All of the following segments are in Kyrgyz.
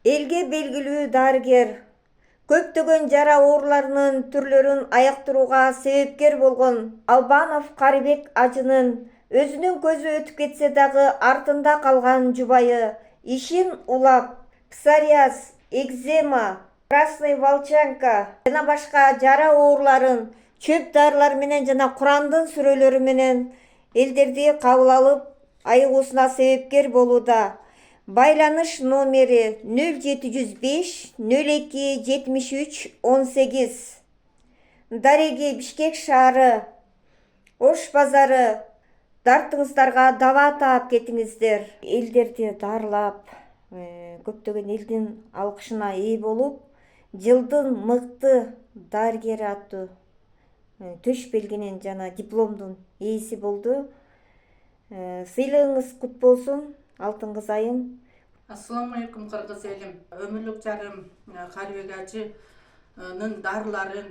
Элге белгилүү дарыгер көптөгөн жара ооруларынын түрлөрүн айыктырууга себепкер болгон Албанов Карыбек ажынын өзүнүн көзү өтүп кетсе дагы артында калган жубайы ишин улап, псориаз, экзема, красный волчанка жана башка жара ооруларын чөп дарылар менен жана Курандын сүрөлөрү менен элдерди кабыл алып айыгуусуна себепкер болууда. Байланыш номери 0705 02 73 18. Дареги Бишкек шаары, Ош базары. Дартыңыздарга даба таап кетиңиздер. Элдерди дарылап, көптөгөн элдин алкышына ээ болуп, жылдын мыкты дарыгери аттуу төш белгинин жана дипломдун ээси болду. Сыйлыгыңыз кут болсун, алтын кыз айым. Assalamu alaikum Kırgız elim. Ömürlük jarım Karыбек ajынын darыларын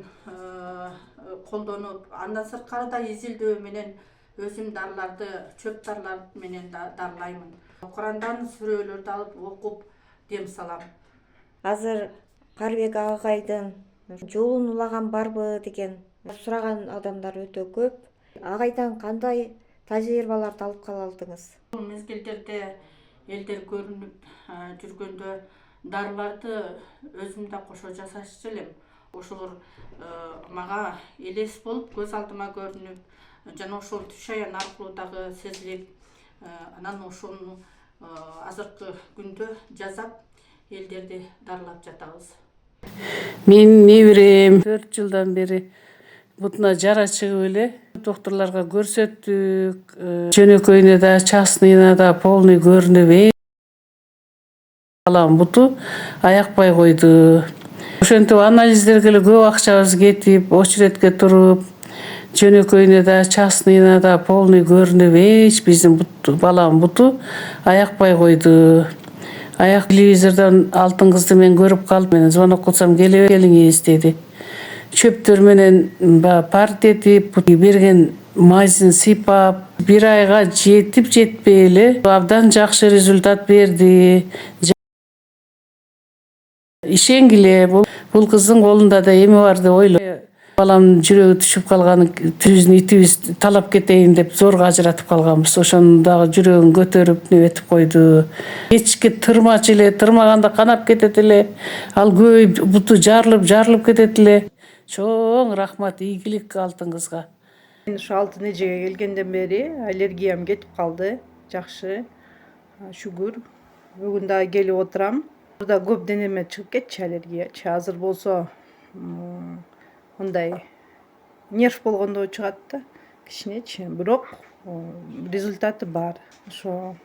колдонуp, андан сырткары да изилдөө менен өзүм дарыларды, чөп дарылар менен дарылаймын. Курандан сүрөлөрдү алып окуп дем салам. Азыр Карыбек агайдын жолун улаган барбы деген сураган адамдар өтө көп. Агайдан кандай тажрыйбаларды алып кала алдыңыз? Бул мезгилдерде элдер көрүнүп жүргөндө дарыларды өзүм да кошо жасашчу элем. Ошолор мага элес болуп, көз алдыма көрүнүп, жана ошол түш аян аркылуу дагы сезилип, анан ошону азыркы күндө жасап элдерди дарылап жатабыз. Мен неберем 4 жылдан бери бутуна жара чыгып эле докторлорго көрсөттүк. Жөнөкөйүнө да, частныйына да полный көрүнүп, балам буту аякпай койду. Ошентип анализдерге эле көп акчабыз кетип, очередке туруп, жөнөкөйүнө да, частныйына да полный көрүнүп, биздин балам буту аякпай койду. Аяк телевизордон алтын кызды мен көрүп калдым. Мен звонок кылсам келиңиз деди. Чөптөр менен парт этип, берген мазин сыйпап, 1 айга жетип жетпей эле абдан жакшы результат берди. Ишенгиле, бул кыздын колунда да эми бар деп ойлойм. Баламдын жүрөгү түшүп калган, түзүн итибиз талап кетейин деп зорго ажыратып калганбыз. Ошону дагы жүрөгүн көтөрүп небетип койду. Кечке тырмачу эле, тырмаганда канап кетет эле. Ал көбөйүп буту жарылып кетет эле. Чоң рахмат, ийгилик алтын кызга. Мен ушу 6 эжеге келгенден бери аллергиям кетип калды. Жакшы. Шүгүр. Бүгүн дагы келип отурам. Burada көп денеме чыгып кетчү аллергиячы. Азыр болсо мындай нерв болгондо чыгат да, кичинечи. Бирок результаты бар. Ошо